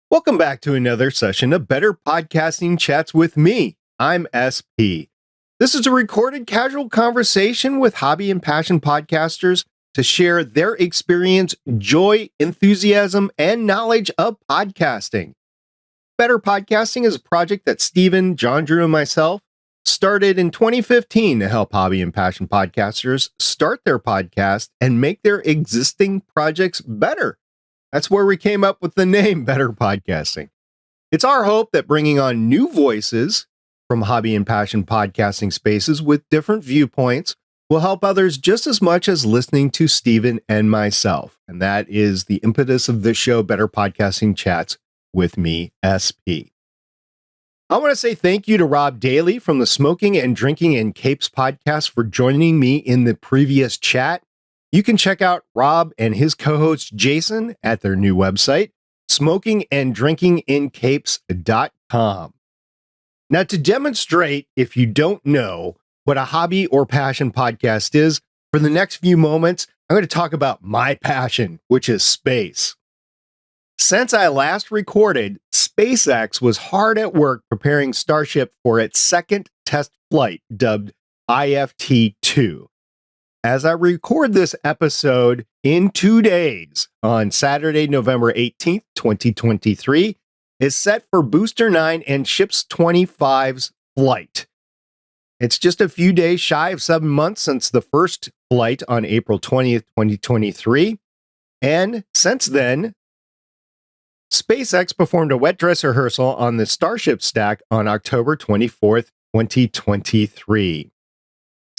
Welcome back to another session of Better Podcasting Chats with me. I'm SP. This is a recorded casual conversation with hobby and passion podcasters to share their experience, joy, enthusiasm, and knowledge of podcasting. Better Podcasting is a project that Steven, John Drew, and myself started in 2015 to help hobby and passion podcasters start their podcast and make their existing projects better. That's where we came up with the name Better Podcasting. It's our hope that bringing on new voices from hobby and passion podcasting spaces with different viewpoints will help others just as much as listening to Steven and myself. And that is the impetus of this show, Better Podcasting Chats with me, SP. I want to say thank you to Rob Daly from the Smoking and Drinking in Capes podcast for joining me in the previous chat. You can check out Rob and his co-host Jason at their new website, smokinganddrinkingincapes.com. Now, to demonstrate, if you don't know what a hobby or passion podcast is, for the next few moments, I'm going to talk about my passion, which is space. Since I last recorded, SpaceX was hard at work preparing Starship for its second test flight, dubbed IFT-2. As I record this episode in 2 days, on Saturday, November 18th, 2023, is set for Booster 9 and Ships 25's flight. It's just a few days shy of 7 months since the first flight on April 20th, 2023. And since then, SpaceX performed a wet dress rehearsal on the Starship stack on October 24th, 2023.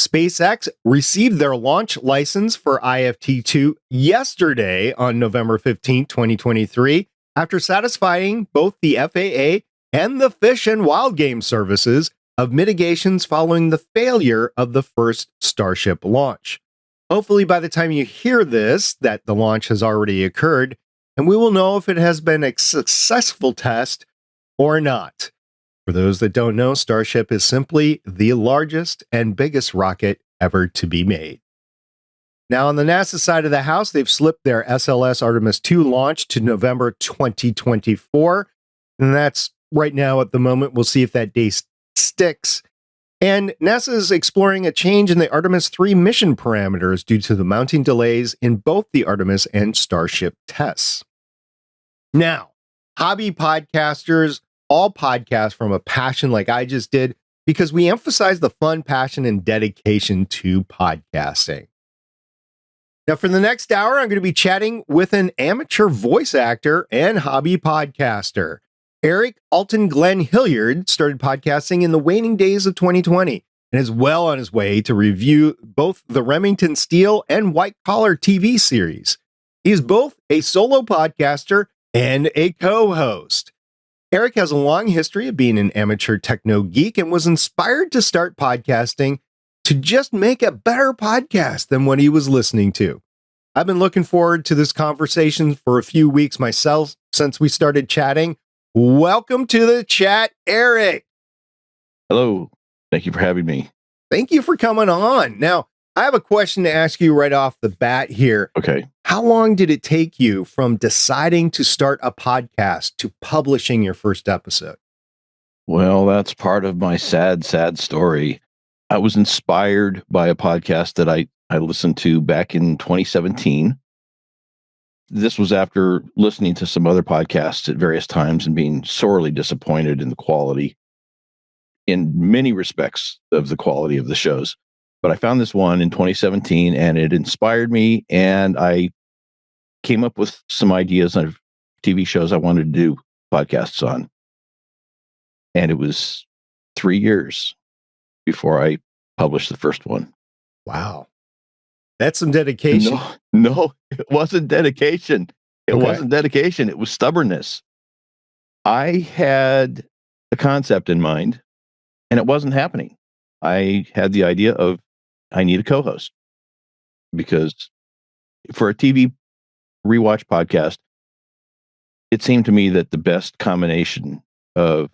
SpaceX received their launch license for IFT-2 yesterday on November 15, 2023, after satisfying both the FAA and the Fish and Wild Game services of mitigations following the failure of the first Starship launch. Hopefully, by the time you hear this, that the launch has already occurred, and we will know if it has been a successful test or not. For those that don't know, Starship is simply the largest and biggest rocket ever to be made. Now, on the NASA side of the house, they've slipped their SLS Artemis II launch to November 2024. And that's right now at the moment. We'll see if that day sticks. And NASA is exploring a change in the Artemis III mission parameters due to the mounting delays in both the Artemis and Starship tests. Now, hobby podcasters all podcast from a passion like I just did, because we emphasize the fun, passion, and dedication to podcasting. Now, for the next hour, I'm going to be chatting with an amateur voice actor and hobby podcaster. Eric Alton-Glenn Hilliard started podcasting in the waning days of 2020 and is well on his way to review both the Remington Steele and White Collar TV series. He is both a solo podcaster and a co-host. Eric has a long history of being an amateur techno-geek and was inspired to start podcasting to just make a better podcast than what he was listening to. I've been looking forward to this conversation for a few weeks myself since we started chatting. Welcome to the chat, Eric. Hello. Thank you for having me. Thank you for coming on. Now, I have a question to ask you right off the bat here. Okay. How long did it take you from deciding to start a podcast to publishing your first episode? Well, that's part of my sad story. I was inspired by a podcast that I listened to back in 2017. This was after listening to some other podcasts at various times and being sorely disappointed in the quality, in many respects, of the quality of the shows. But I found this one in 2017 and it inspired me, and I came up with some ideas of TV shows I wanted to do podcasts on. And it was 3 years before I published the first one. Wow. That's some dedication. No, it wasn't dedication. It wasn't dedication. It was stubbornness. I had a concept in mind and it wasn't happening. I had the idea of, I need a co-host, because for a TV rewatch podcast, it seemed to me that the best combination of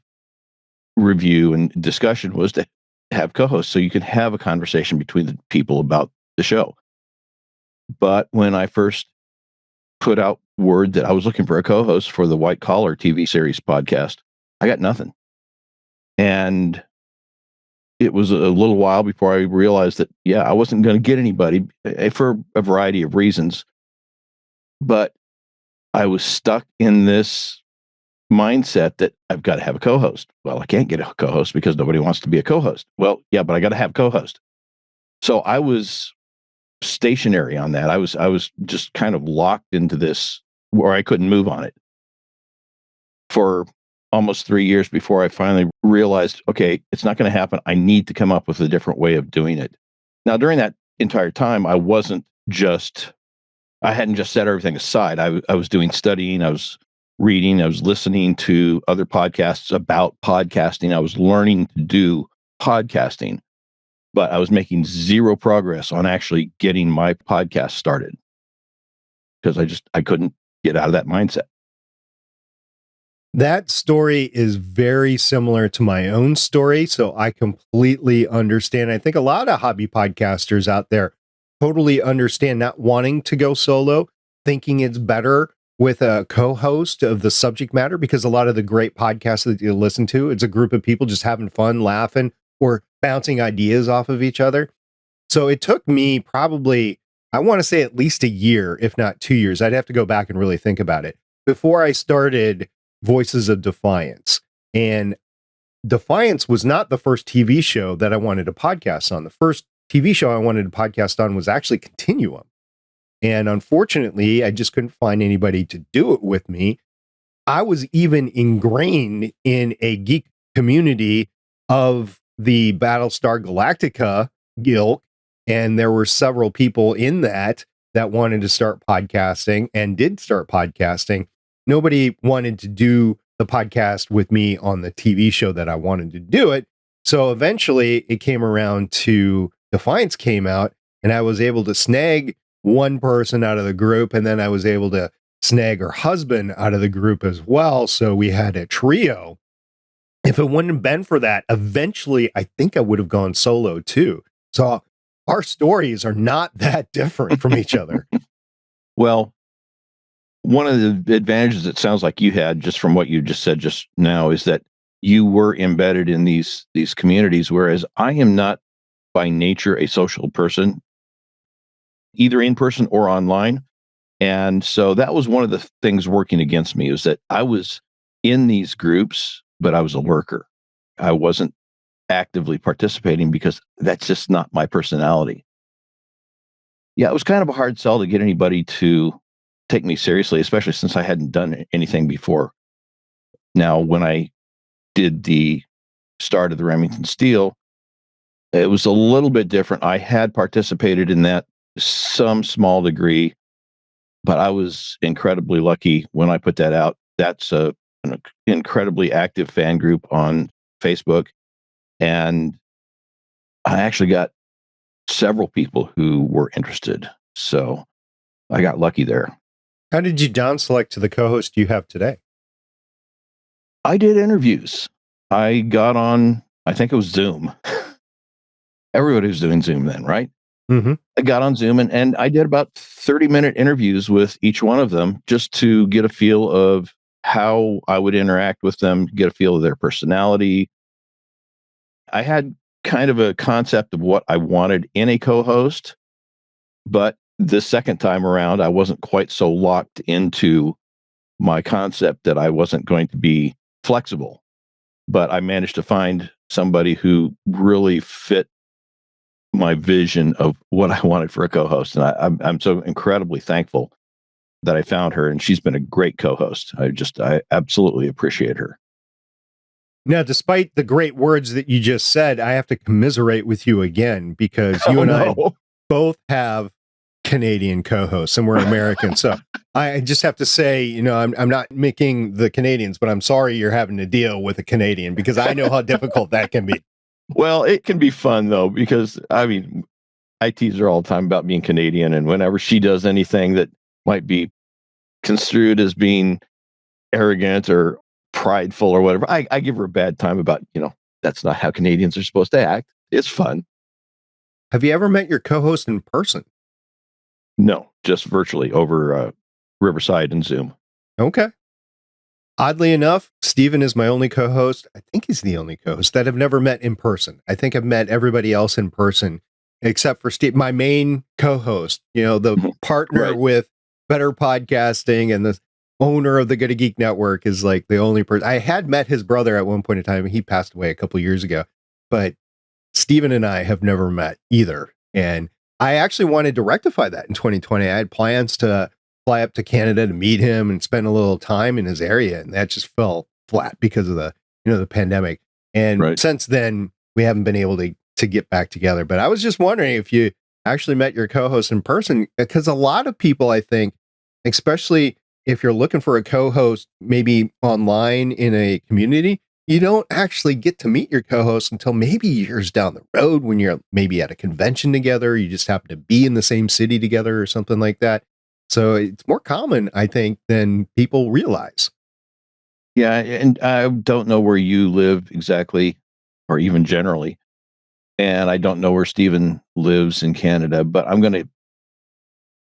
review and discussion was to have co-hosts so you could have a conversation between the people about the show. But when I first put out word that I was looking for a co-host for the White Collar TV series podcast. I got nothing. And it was a little while before I realized that, yeah, I wasn't going to get anybody for a variety of reasons. But I was stuck in this mindset that I've got to have a co-host. Well, I can't get a co-host because nobody wants to be a co-host. Well, yeah, but I got to have co-host. So I was stationary on that. I was just kind of locked into this where I couldn't move on it for almost 3 years before I finally realized, okay, it's not going to happen. I need to come up with a different way of doing it. Now, during that entire time, I hadn't just set everything aside. I was doing studying, I was reading, I was listening to other podcasts about podcasting. I was learning to do podcasting, but I was making zero progress on actually getting my podcast started because I couldn't get out of that mindset. That story is very similar to my own story, so I completely understand. I think a lot of hobby podcasters out there totally understand not wanting to go solo, thinking it's better with a co-host of the subject matter, because a lot of the great podcasts that you listen to, it's a group of people just having fun, laughing, or bouncing ideas off of each other. So it took me probably, I want to say at least a year, if not 2 years. I'd have to go back and really think about it before I started Voices of Defiance. And Defiance was not the first TV show that I wanted to podcast on. The first TV show I wanted to podcast on was actually Continuum. And unfortunately, I just couldn't find anybody to do it with me. I was even ingrained in a geek community of the Battlestar Galactica guild, and there were several people in that wanted to start podcasting and did start podcasting. Nobody wanted to do the podcast with me on the TV show that I wanted to do it. So eventually it came around to Defiance came out, and I was able to snag one person out of the group, and then I was able to snag her husband out of the group as well. So we had a trio. If it wouldn't have been for that, eventually I think I would have gone solo too. So our stories are not that different from each other. Well, one of the advantages it sounds like you had, just from what you just said just now, is that you were embedded in these communities, whereas I am not by nature a social person, either in person or online. And so that was one of the things working against me, is that I was in these groups, but I was a lurker. I wasn't actively participating because that's just not my personality. Yeah, it was kind of a hard sell to get anybody to take me seriously, especially since I hadn't done anything before. Now, when I did the start of the Remington Steele, it was a little bit different. I had participated in that some small degree, but I was incredibly lucky when I put that out. That's an incredibly active fan group on Facebook, and I actually got several people who were interested. So I got lucky there. How did you down select to the co-host you have today? I did interviews. I got on, I think it was Zoom. Everybody was doing Zoom then, right? Mm-hmm. I got on Zoom and I did about 30-minute interviews with each one of them just to get a feel of how I would interact with them, get a feel of their personality. I had kind of a concept of what I wanted in a co-host, but the second time around, I wasn't quite so locked into my concept that I wasn't going to be flexible. But I managed to find somebody who really fit my vision of what I wanted for a co-host. And I'm so incredibly thankful that I found her, and she's been a great co-host. I absolutely appreciate her. Now, despite the great words that you just said, I have to commiserate with you again, because you I both have Canadian co-hosts and we're American. So I just have to say, I'm not making the Canadians, but I'm sorry you're having to deal with a Canadian, because I know how difficult that can be. Well, it can be fun though, because I tease her all the time about being Canadian, and whenever she does anything that might be construed as being arrogant or prideful or whatever, I give her a bad time about, that's not how Canadians are supposed to act. It's fun. Have you ever met your co-host in person? No, just virtually over Riverside and Zoom. Okay. Oddly enough, Steven is my only co-host. I think he's the only co-host that I've never met in person. I think I've met everybody else in person except for Steve, my main co-host, the partner Right. with Better Podcasting and the owner of the Good Geek Network is like the only person. I had met his brother at one point in time. He passed away a couple years ago, but Steven and I have never met either. And I actually wanted to rectify that in 2020. I had plans to fly up to Canada to meet him and spend a little time in his area, and that just fell flat because of the pandemic. And since then, we haven't been able to get back together. But I was just wondering if you actually met your co-host in person, because a lot of people, I think, especially if you're looking for a co-host, maybe online in a community, you don't actually get to meet your co-host until maybe years down the road when you're maybe at a convention together. You just happen to be in the same city together or something like that. So it's more common, I think, than people realize. Yeah, and I don't know where you live exactly, or even generally. And I don't know where Steven lives in Canada, but I'm going to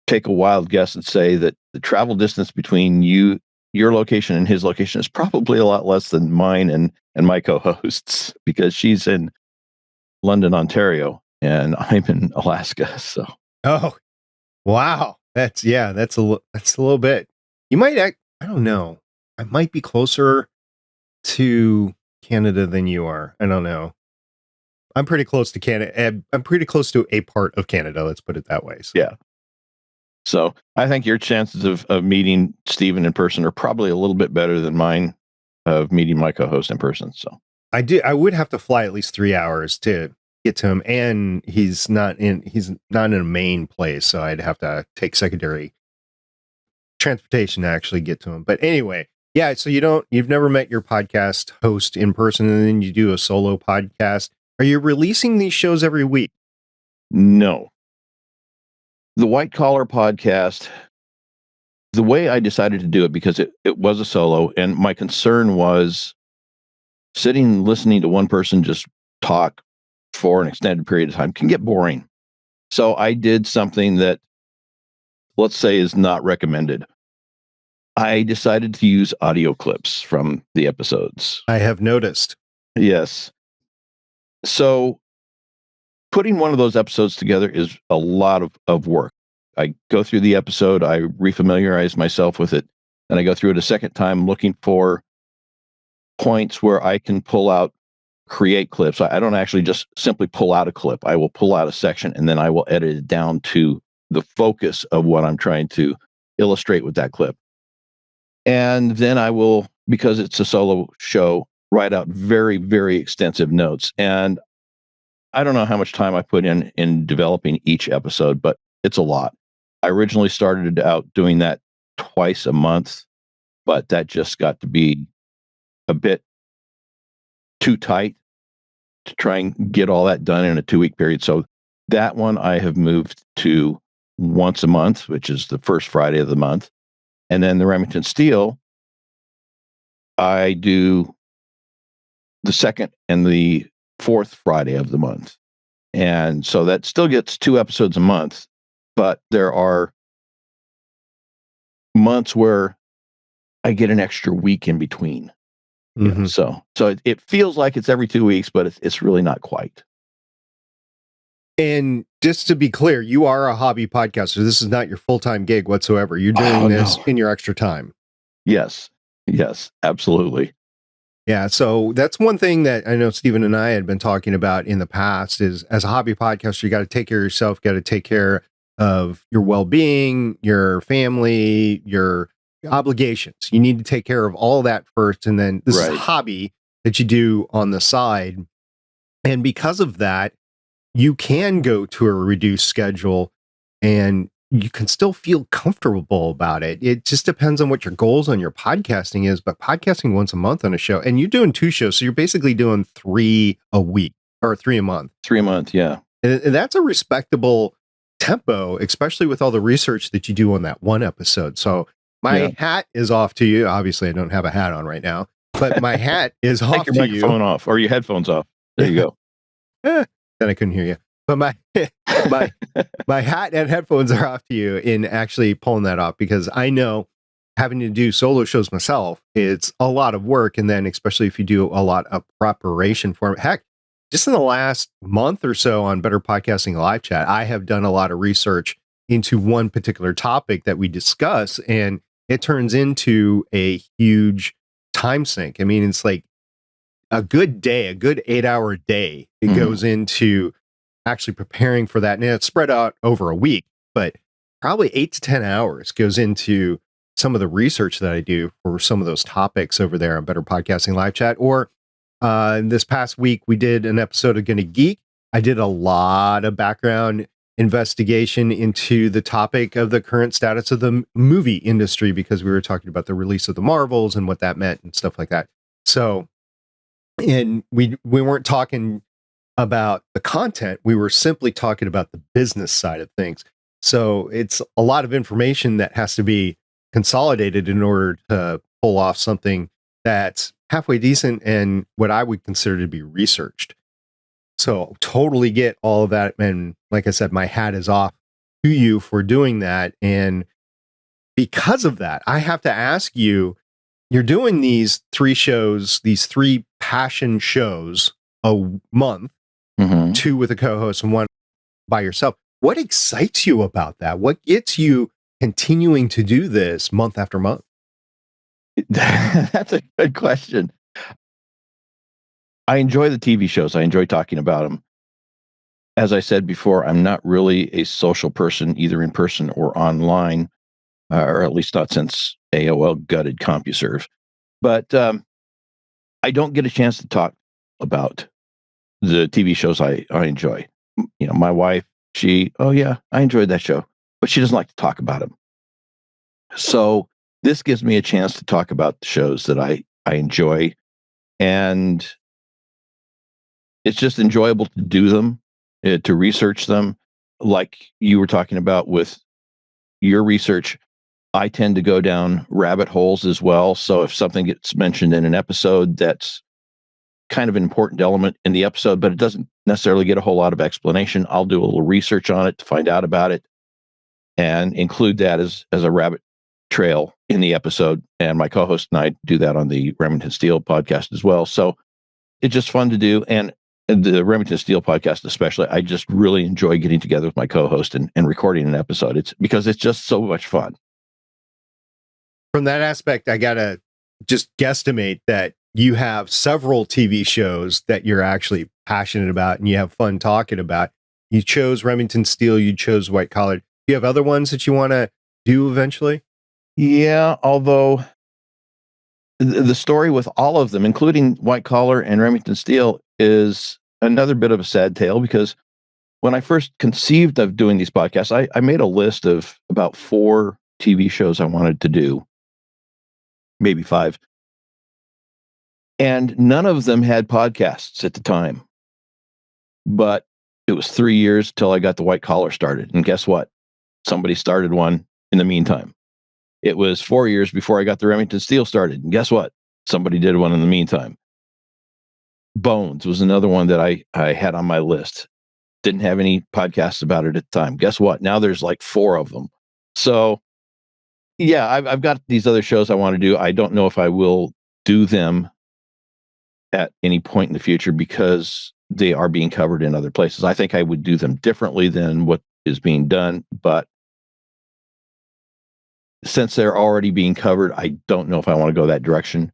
take a wild guess and say that the travel distance between your location and his location is probably a lot less than mine and my co-hosts, because she's in London, Ontario, and I'm in Alaska. So, oh, wow. That's a little bit. You might I don't know. I might be closer to Canada than you are. I don't know. I'm pretty close to Canada. I'm pretty close to a part of Canada. Let's put it that way. So. Yeah. So I think your chances of meeting Steven in person are probably a little bit better than mine of meeting my co-host in person. So I would have to fly at least 3 hours to get to him, and he's not in a main place, so I'd have to take secondary transportation to actually get to him. But anyway, yeah, so you've never met your podcast host in person, and then you do a solo podcast. Are you releasing these shows every week? No. The White Collar Podcast, the way I decided to do it, because it was a solo, and my concern was sitting and listening to one person just talk for an extended period of time can get boring. So I did something that, let's say, is not recommended. I decided to use audio clips from the episodes. I have noticed. Yes. So putting one of those episodes together is a lot of work. I go through the episode, I refamiliarize myself with it, and I go through it a second time looking for points where I can create clips. I don't actually just simply pull out a clip. I will pull out a section, and then I will edit it down to the focus of what I'm trying to illustrate with that clip. And then I will, because it's a solo show, write out very, very extensive notes. And I don't know how much time I put in developing each episode, but it's a lot. I originally started out doing that twice a month, but that just got to be a bit too tight to try and get all that done in a 2-week period. So that one I have moved to once a month, which is the first Friday of the month. And then the Remington Steele, I do the second and the fourth Friday of the month. And so that still gets 2 episodes a month, but there are months where I get an extra week in between. Mm-hmm. So it feels like it's every 2 weeks, but it's really not quite. And just to be clear, you are a hobby podcaster. This is not your full-time gig whatsoever. You're doing this in your extra time. Yes, absolutely. Yeah, so that's one thing that I know Steven and I had been talking about in the past is, as a hobby podcaster, you got to take care of yourself, got to take care of your well-being, your family, your obligations. You need to take care of all that first, and then this is a hobby that you do on the side. And because of that, you can go to a reduced schedule and you can still feel comfortable about it. It just depends on what your goals on your podcasting is, but podcasting once a month on a show, and you're doing 2 shows. So you're basically doing 3 a week or 3 a month. 3 a month. Yeah. And that's a respectable tempo, especially with all the research that you do on that one episode. So my hat is off to you. Obviously I don't have a hat on right now, but my hat is off Take your to microphone off or your headphones off. There you go. Then I couldn't hear you. But my my hat and headphones are off to you in actually pulling that off, because I know having to do solo shows myself, it's a lot of work. And then especially if you do a lot of preparation for it. Heck, just in the last month or so on Better Podcasting Live Chat, I have done a lot of research into one particular topic that we discuss, and it turns into a huge time sink. I mean, it's like a good day, a good 8-hour day. It goes into actually preparing for that. And it's spread out over a week, but probably 8 to 10 hours goes into some of the research that I do for some of those topics over there on Better Podcasting Live Chat. Or this past week, we did an episode of Gonna Geek. I did a lot of background investigation into the topic of the current status of the movie industry, because we were talking about the release of the Marvels and what that meant and stuff like that. So, and we weren't talking about the content, we were simply talking about the business side of things. So it's a lot of information that has to be consolidated in order to pull off something that's halfway decent and what I would consider to be researched. So totally get all of that. And like I said, my hat is off to you for doing that. And because of that, I have to ask you, you're doing these 3 shows, these 3 passion shows a month, 2 with a co-host and 1 by yourself. What excites you about that? What gets you continuing to do this month after month? That's a good question. I enjoy the TV shows. I enjoy talking about them. As I said before, I'm not really a social person, either in person or online, or at least not since AOL gutted CompuServe. But I don't get a chance to talk about the TV shows I enjoy. You know, my wife, oh yeah, I enjoyed that show, but she doesn't like to talk about them. So this gives me a chance to talk about the shows that I enjoy, and it's just enjoyable to do them, to research them. Like you were talking about with your research, I tend to go down rabbit holes as well. So if something gets mentioned in an episode that's kind of an important element in the episode, but it doesn't necessarily get a whole lot of explanation, I'll do a little research on it to find out about it and include that as a rabbit trail in the episode. And my co-host and I do that on the Remington Steele podcast as well. So it's just fun to do. And the Remington Steele podcast especially, I just really enjoy getting together with my co-host and recording an episode. It's because it's just so much fun. From that aspect, I gotta just guesstimate that you have several TV shows that you're actually passionate about and you have fun talking about. You chose Remington Steele, you chose White Collar. Do you have other ones that you want to do eventually? Yeah, although the story with all of them, including White Collar and Remington Steele, is another bit of a sad tale, because when I first conceived of doing these podcasts, I made a list of about 4 TV shows I wanted to do, maybe 5. And none of them had podcasts at the time. But it was 3 years till I got the White Collar started. And guess what? Somebody started one in the meantime. It was 4 years before I got the Remington Steele started. And guess what? Somebody did one in the meantime. Bones was another one that I had on my list. Didn't have any podcasts about it at the time. Guess what? Now there's like 4 of them. So yeah, I've got these other shows I want to do. I don't know if I will do them at any point in the future because they are being covered in other places. I think I would do them differently than what is being done, but since they're already being covered, I don't know if I want to go that direction.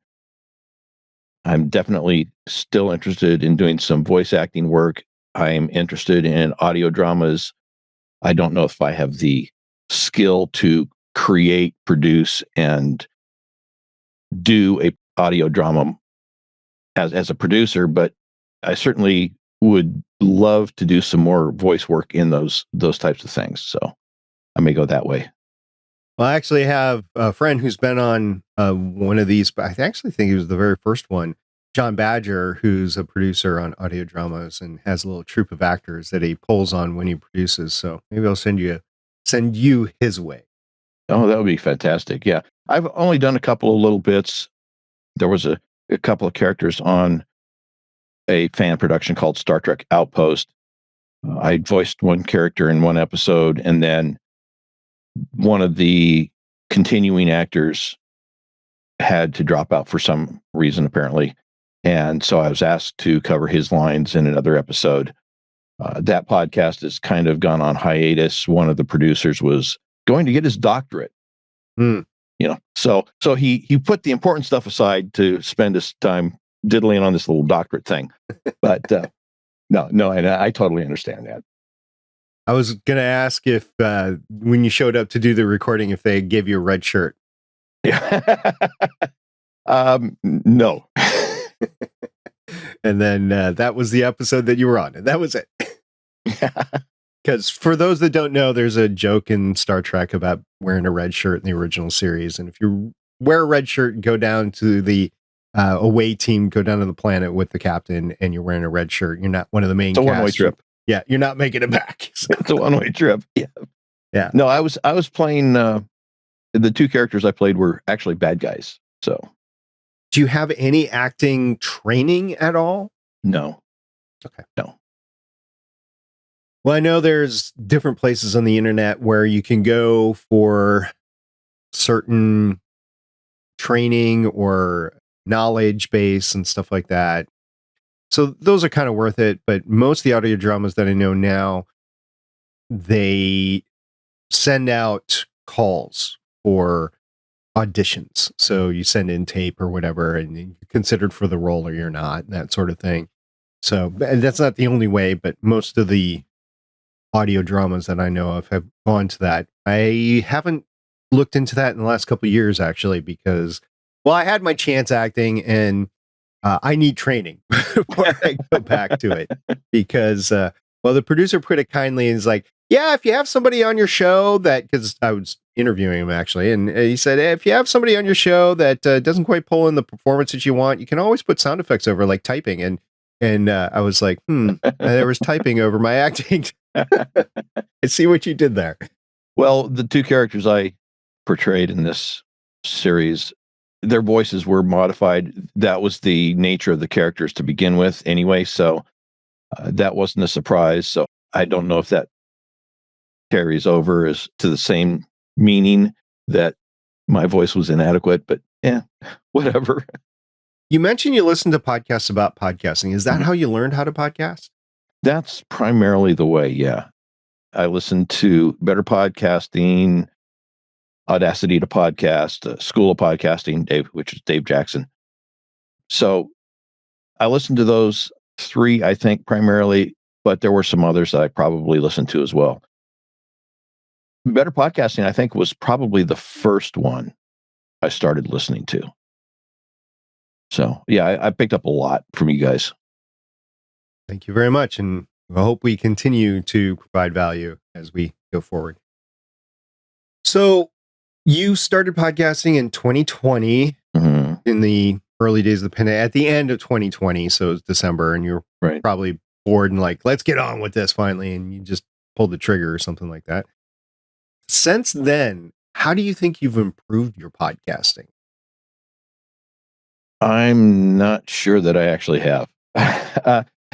I'm definitely still interested in doing some voice acting work. I'm interested in audio dramas. I don't know if I have the skill to create, produce, and do a audio drama as a producer, but I certainly would love to do some more voice work in those types of things. So I may go that way. Well, I actually have a friend who's been on one of these, but I actually think he was the very first one, John Badger, who's a producer on audio dramas and has a little troupe of actors that he pulls on when he produces. So maybe I'll send you his way. Oh, that would be fantastic. Yeah. I've only done a couple of little bits. There was a couple of characters on a fan production called Star Trek Outpost. I voiced one character in one episode, and then one of the continuing actors had to drop out for some reason, apparently. And so I was asked to cover his lines in another episode. That podcast has kind of gone on hiatus. One of the producers was going to get his doctorate. So he put the important stuff aside to spend his time diddling on this little doctorate thing. But no, and I totally understand that. I was going to ask if when you showed up to do the recording, if they gave you a red shirt. Yeah. No. And then that was the episode that you were on, and that was it. Because for those that don't know, there's a joke in Star Trek about wearing a red shirt in the original series. And if you wear a red shirt and go down to the away team, go down to the planet with the captain, and you're wearing a red shirt, you're not one of the main cast. It's a one-way trip. Yeah, you're not making it back. So. It's a one-way trip. Yeah. No, I was playing. The two characters I played were actually bad guys. So, do you have any acting training at all? No. Okay. No. Well, I know there's different places on the internet where you can go for certain training or knowledge base and stuff like that. So those are kind of worth it. But most of the audio dramas that I know now, they send out calls for auditions. So you send in tape or whatever, and you're considered for the role or you're not, that sort of thing. So, and that's not the only way, but most of the audio dramas that I know of have gone to that. I haven't looked into that in the last couple of years, actually, because, well, I had my chance acting, and I need training before I go back to it. Because, well, the producer put it kindly, and he's like, yeah, if you have somebody on your show that, because I was interviewing him actually, and he said, hey, if you have somebody on your show that doesn't quite pull in the performance that you want, you can always put sound effects over, like typing. And I was like, there was typing over my acting. I see what you did there. Well, the two characters I portrayed in this series, their voices were modified. That was the nature of the characters to begin with anyway. So that wasn't a surprise. So I don't know if that carries over as to the same meaning that my voice was inadequate, but yeah, whatever. You mentioned you listened to podcasts about podcasting. Is that how you learned how to podcast? That's primarily the way, yeah. I listened to Better Podcasting, Audacity to Podcast, School of Podcasting, which is Dave Jackson. So I listened to those three, I think, primarily, but there were some others that I probably listened to as well. Better Podcasting, I think, was probably the first one I started listening to. So, yeah, I picked up a lot from you guys. Thank you very much. And I hope we continue to provide value as we go forward. So you started podcasting in 2020, in the early days of the pandemic, at the end of 2020. So it was December, and you're probably bored and like, let's get on with this finally. And you just pulled the trigger or something like that. Since then, how do you think you've improved your podcasting? I'm not sure that I actually have.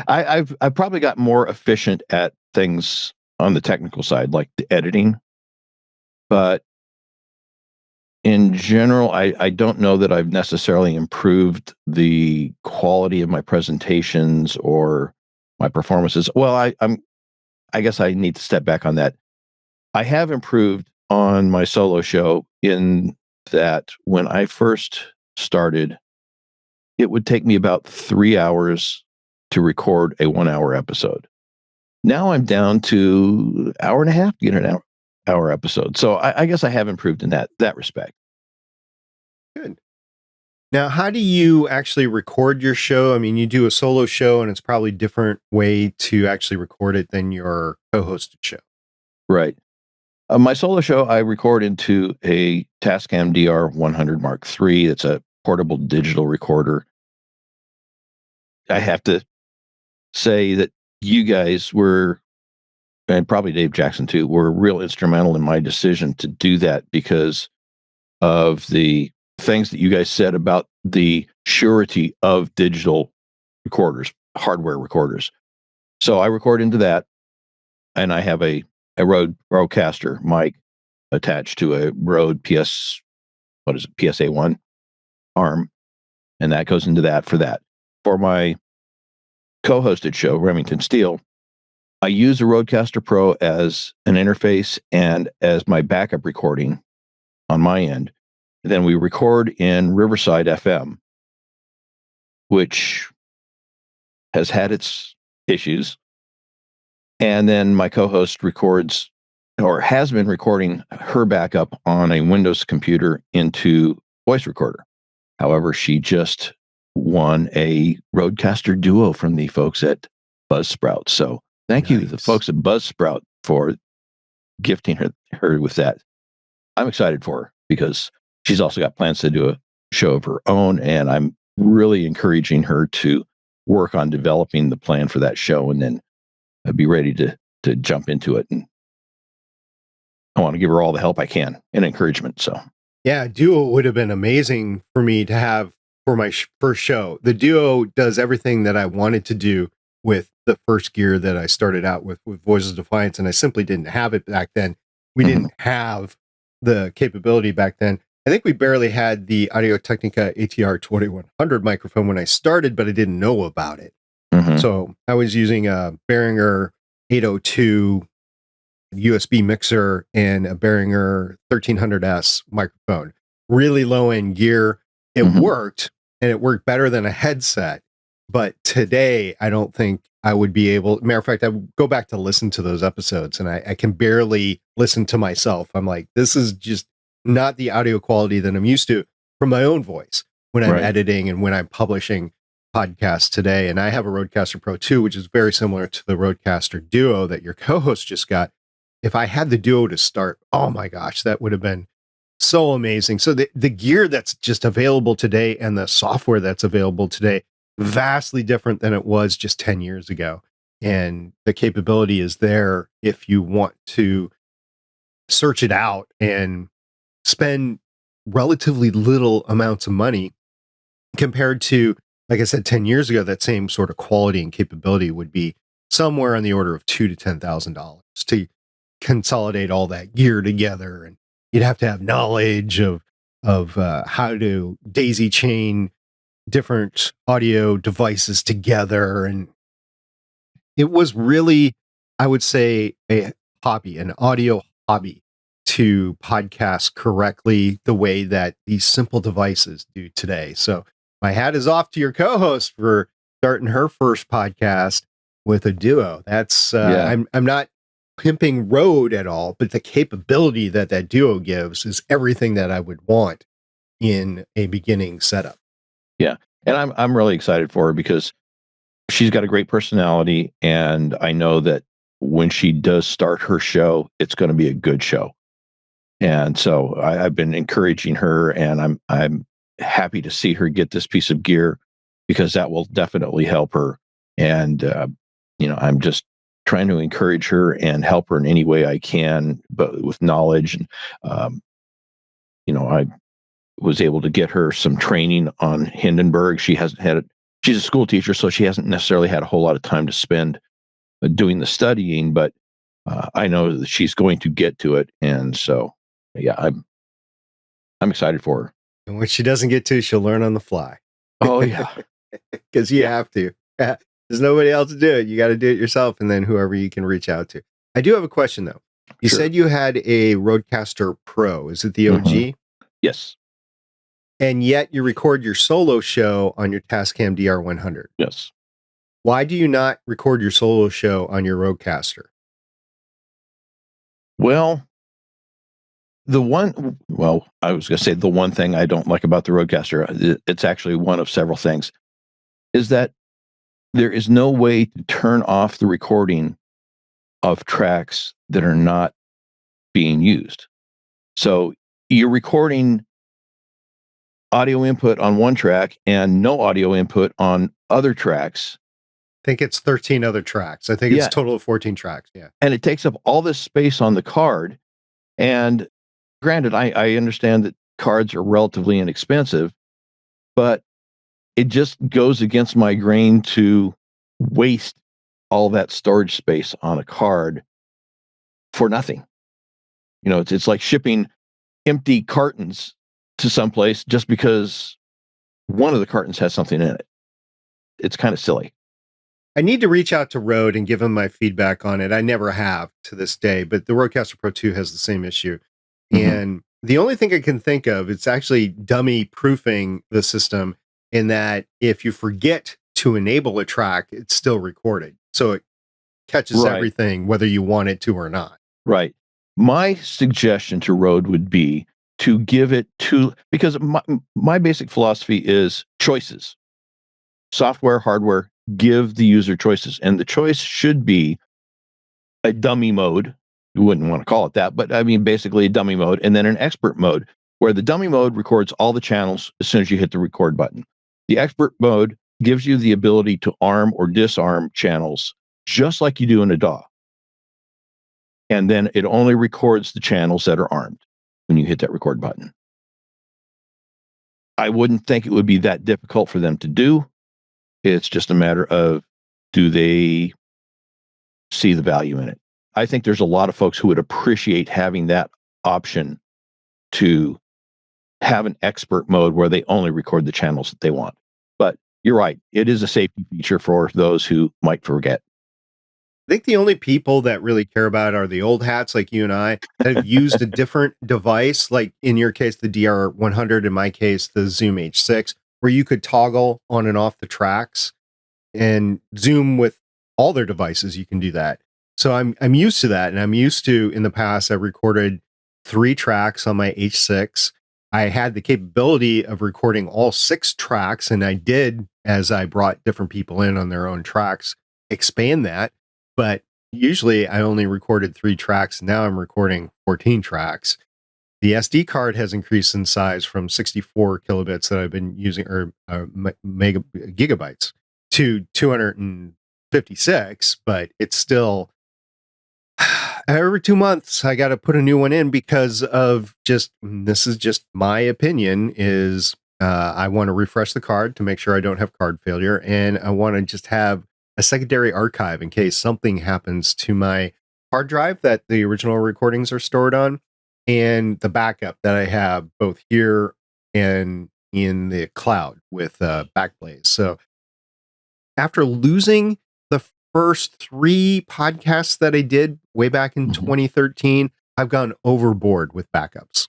I've probably got more efficient at things on the technical side, like the editing. But in general, I don't know that I've necessarily improved the quality of my presentations or my performances. Well, I guess I need to step back on that. I have improved on my solo show in that when I first started, it would take me about 3 hours to record a 1 hour episode. Now I'm down to hour and a half to get an hour episode. So I guess I have improved in that respect. Good. Now, how do you actually record your show? I mean, you do a solo show, and it's probably a different way to actually record it than your co-hosted show. Right. My solo show, I record into a Tascam DR100 Mark III. It's a portable digital recorder. I have to say that you guys were, and probably Dave Jackson too, were real instrumental in my decision to do that because of the things that you guys said about the surety of digital recorders, hardware recorders. So I record into that. and I have a Rodecaster mic attached to a Rode PSA1 arm, and that goes into that for that. For my co-hosted show, Remington Steele, I use a Rodecaster Pro as an interface and as my backup recording on my end. Then we record in Riverside FM, which has had its issues. And then my co-host records, or has been recording, her backup on a Windows computer into voice recorder. However, she just won a Rodecaster Duo from the folks at Buzzsprout. So thank you to the folks at Buzzsprout for gifting her with that. I'm excited for her because she's also got plans to do a show of her own, and I'm really encouraging her to work on developing the plan for that show, and then be ready to jump into it. And I want to give her all the help I can and encouragement. So yeah, Duo would have been amazing for me to have for my first show. The Duo does everything that I wanted to do with the first gear that I started out with Voices of Defiance, and I simply didn't have it back then. We didn't have the capability back then. I think we barely had the Audio-Technica ATR 2100 microphone when I started, but I didn't know about it. So I was using a Behringer 802 USB mixer and a Behringer 1300S microphone. Really low-end gear. It worked, and it worked better than a headset. But today, I don't think I would be able... Matter of fact, I would go back to listen to those episodes, and I can barely listen to myself. I'm like, this is just not the audio quality that I'm used to from my own voice when I'm editing and when I'm publishing podcasts today. And I have a Rodecaster Pro 2, which is very similar to the Rodecaster Duo that your co-host just got. If I had the Duo to start, oh my gosh, that would have been so amazing. So the gear that's just available today and the software that's available today, vastly different than it was just 10 years ago. And the capability is there if you want to search it out and spend relatively little amounts of money compared to, like I said, 10 years ago, that same sort of quality and capability would be somewhere on the order of $2,000 to $10,000 to consolidate all that gear together. And you'd have to have knowledge of how to daisy chain different audio devices together. And it was really, I would say, a hobby, an audio hobby, to podcast correctly the way that these simple devices do today. So my hat is off to your co-host for starting her first podcast with a Duo. That's I'm not pimping Rode at all, but the capability that Duo gives is everything that I would want in a beginning setup. Yeah, and I'm really excited for her because she's got a great personality, and I know that when she does start her show, it's going to be a good show. And so I've been encouraging her, and I'm happy to see her get this piece of gear because that will definitely help her. And I'm just trying to encourage her and help her in any way I can, but with knowledge. And I was able to get her some training on Hindenburg. She's a school teacher, so she hasn't necessarily had a whole lot of time to spend doing the studying, but I know that she's going to get to it. And so, yeah, I'm excited for her. And when she doesn't get to, she'll learn on the fly. Oh, yeah. Because you have to. There's nobody else to do it. You got to do it yourself, and then whoever you can reach out to. I do have a question, though. You said you had a Rodecaster Pro. Is it the OG? Yes. And yet you record your solo show on your Tascam DR100. Yes. Why do you not record your solo show on your Rodecaster? Well, I was going to say the one thing I don't like about the Rodecaster, it's actually one of several things, is that there is no way to turn off the recording of tracks that are not being used. So you're recording audio input on one track and no audio input on other tracks. I think it's 13 other tracks. I think it's a total of 14 tracks. Yeah. And it takes up all this space on the card. And granted, I understand that cards are relatively inexpensive, but it just goes against my grain to waste all that storage space on a card for nothing. It's like shipping empty cartons to someplace just because one of the cartons has something in it. It's kind of silly. I need to reach out to Rode and give them my feedback on it. I never have to this day, but the Rodecaster Pro 2 has the same issue. Mm-hmm. And the only thing I can think of, it's actually dummy proofing the system in that if you forget to enable a track, it's still recorded. So it catches everything, whether you want it to or not. Right. My suggestion to Rode would be to give it because my basic philosophy is choices. Software, hardware, give the user choices. And the choice should be a dummy mode. You wouldn't want to call it that, but I mean, basically a dummy mode, and then an expert mode, where the dummy mode records all the channels as soon as you hit the record button. The expert mode gives you the ability to arm or disarm channels, just like you do in a DAW. And then it only records the channels that are armed when you hit that record button. I wouldn't think it would be that difficult for them to do. It's just a matter of, do they see the value in it? I think there's a lot of folks who would appreciate having that option to have an expert mode where they only record the channels that they want. But you're right. It is a safety feature for those who might forget. I think the only people that really care about are the old hats like you and I that have used a different device, like in your case, the DR100, in my case, the Zoom H6, where you could toggle on and off the tracks, and Zoom with all their devices, you can do that. So I'm used to that. And I'm used to, in the past, I recorded 3 tracks on my H6. I had the capability of recording all 6 tracks, and I did, as I brought different people in on their own tracks, expand that. But usually I only recorded 3 tracks. Now I'm recording 14 tracks. The SD card has increased in size from 64 kilobits that I've been using, or gigabytes, to 256, but it's still every 2 months I got to put a new one in because of this is just my opinion, is I want to refresh the card to make sure I don't have card failure, and I want to just have a secondary archive in case something happens to my hard drive that the original recordings are stored on, and the backup that I have both here and in the cloud with Backblaze. So after losing the first 3 podcasts that I did way back in 2013, I've gone overboard with backups.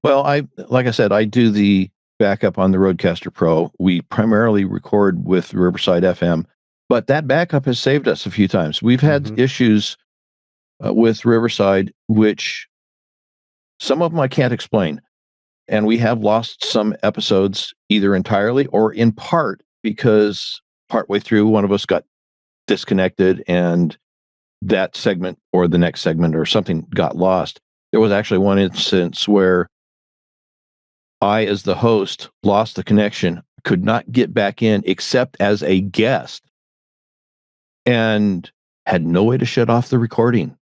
Well, like I said, I do the backup on the Rodecaster Pro. We primarily record with Riverside FM, but that backup has saved us a few times. We've had issues with Riverside, which some of them I can't explain. And we have lost some episodes either entirely or in part because partway through one of us got disconnected and that segment or the next segment or something got lost. There was actually one instance where I, as the host, lost the connection, could not get back in except as a guest, and had no way to shut off the recording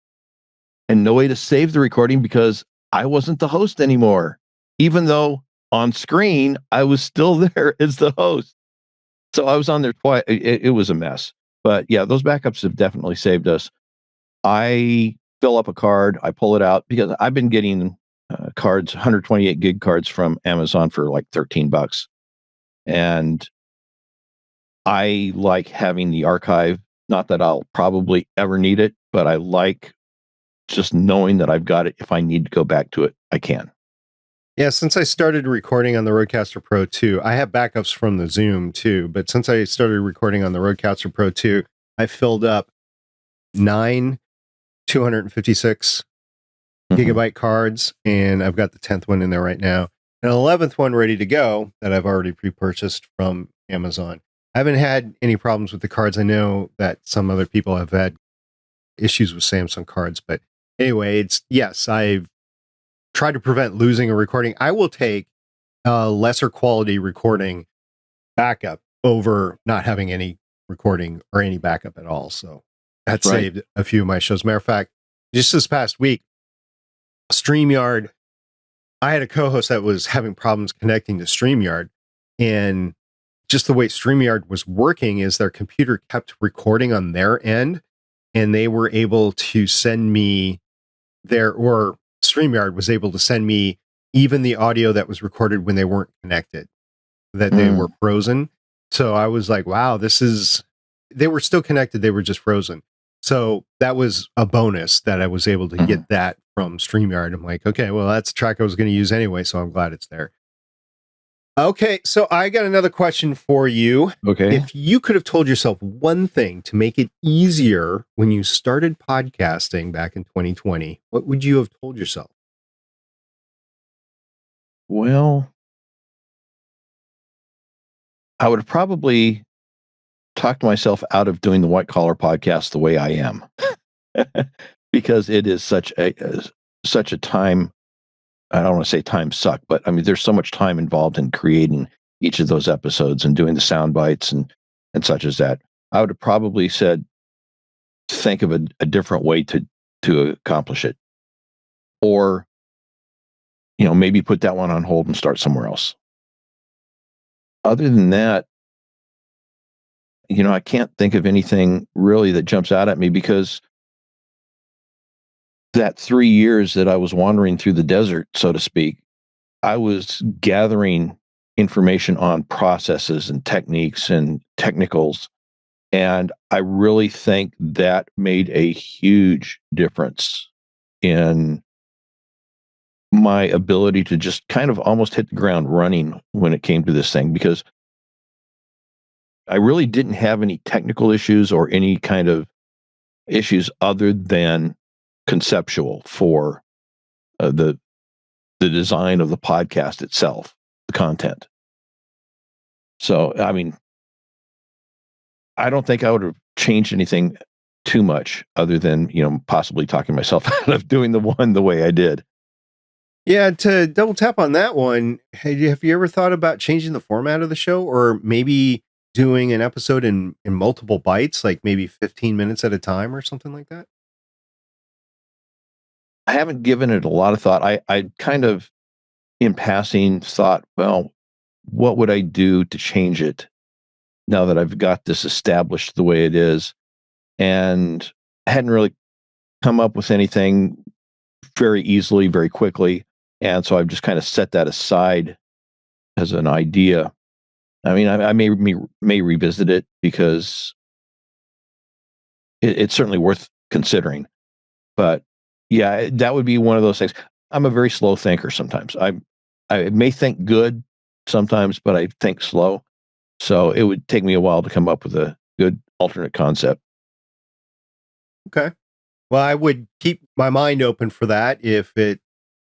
and no way to save the recording because I wasn't the host anymore, even though on screen I was still there as the host. So I was on there twice. It was a mess. But yeah, those backups have definitely saved us. I fill up a card, I pull it out, because I've been getting cards, 128 gig cards from Amazon for like $13. And I like having the archive. Not that I'll probably ever need it, but I like just knowing that I've got it. If I need to go back to it, I can. Yeah, since I started recording on the Rodecaster Pro 2, I have backups from the Zoom too, but since I started recording on the Rodecaster Pro 2, I filled up 9 256 gigabyte cards, and I've got the 10th one in there right now, and an 11th one ready to go that I've already pre-purchased from Amazon. I haven't had any problems with the cards. I know that some other people have had issues with Samsung cards, but anyway, I've tried to prevent losing a recording. I will take a lesser quality recording backup over not having any recording or any backup at all. So that saved a few of my shows. Matter of fact, just this past week, StreamYard, I had a co-host that was having problems connecting to StreamYard, and just the way StreamYard was working is their computer kept recording on their end, and they were able to send me or StreamYard was able to send me even the audio that was recorded when they weren't connected, that they were frozen. So I was like, wow, they were still connected. They were just frozen. So that was a bonus that I was able to get that from StreamYard. I'm like, okay, well, that's a track I was going to use anyway. So I'm glad it's there. Okay. So I got another question for you. Okay. If you could have told yourself one thing to make it easier when you started podcasting back in 2020, what would you have told yourself? Well, I would have probably talked myself out of doing the White Collar podcast the way I am, because it is such a time. I don't want to say time suck, but I mean, there's so much time involved in creating each of those episodes and doing the sound bites and such as that. I would have probably said, think of a different way to accomplish it, or maybe put that one on hold and start somewhere else. Other than that, I can't think of anything really that jumps out at me, because that 3 years that I was wandering through the desert, so to speak, I was gathering information on processes and techniques and technicals. And I really think that made a huge difference in my ability to just kind of almost hit the ground running when it came to this thing, because I really didn't have any technical issues or any kind of issues other than conceptual for the design of the podcast itself, the content. So, I mean, I don't think I would have changed anything too much other than, possibly talking myself out of doing the way I did. Yeah, to double tap on that one, have you ever thought about changing the format of the show, or maybe doing an episode in multiple bites, like maybe 15 minutes at a time or something like that? I haven't given it a lot of thought. I kind of, in passing, thought, well, what would I do to change it now that I've got this established the way it is? And I hadn't really come up with anything very easily, very quickly. And so I've just kind of set that aside as an idea. I mean, I may revisit it, because it's certainly worth considering. But yeah, that would be one of those things. I'm a very slow thinker sometimes. I may think good sometimes, but I think slow. So it would take me a while to come up with a good alternate concept. Okay. Well, I would keep my mind open for that. If it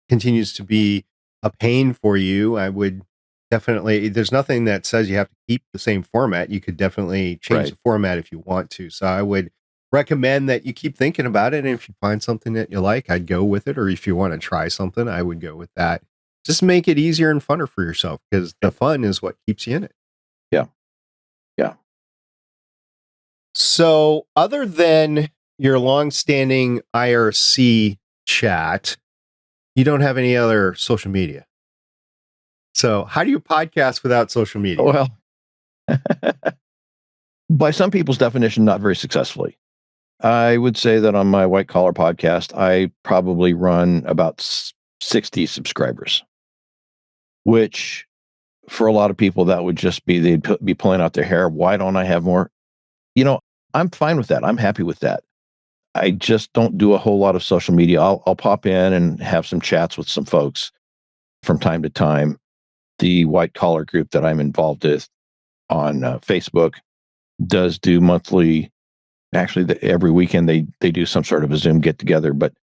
continues to be a pain for you, I would definitely, there's nothing that says you have to keep the same format. You could definitely change the format if you want to. So I would recommend that you keep thinking about it. And if you find something that you like, I'd go with it. Or if you want to try something, I would go with that. Just make it easier and funner for yourself, because the fun is what keeps you in it. Yeah. Yeah. So other than your longstanding IRC chat, you don't have any other social media. So how do you podcast without social media? Well, by some people's definition, not very successfully. I would say that on my White Collar podcast, I probably run about 60 subscribers, which for a lot of people, that would just be, they'd be pulling out their hair. Why don't I have more? I'm fine with that. I'm happy with that. I just don't do a whole lot of social media. I'll pop in and have some chats with some folks from time to time. The White Collar group that I'm involved with on Facebook does do monthly. Actually, every weekend they do some sort of a Zoom get together. But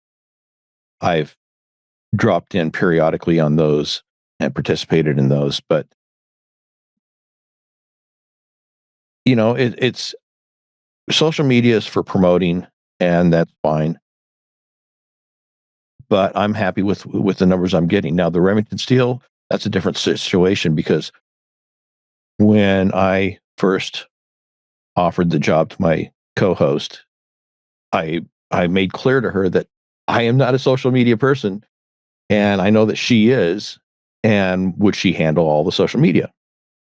I've dropped in periodically on those and participated in those. But it's social media is for promoting, and that's fine. But I'm happy with the numbers I'm getting. Now, the Remington Steele, that's a different situation, because when I first offered the job to my co-host, I made clear to her that I am not a social media person, and I know that she is, and would she handle all the social media?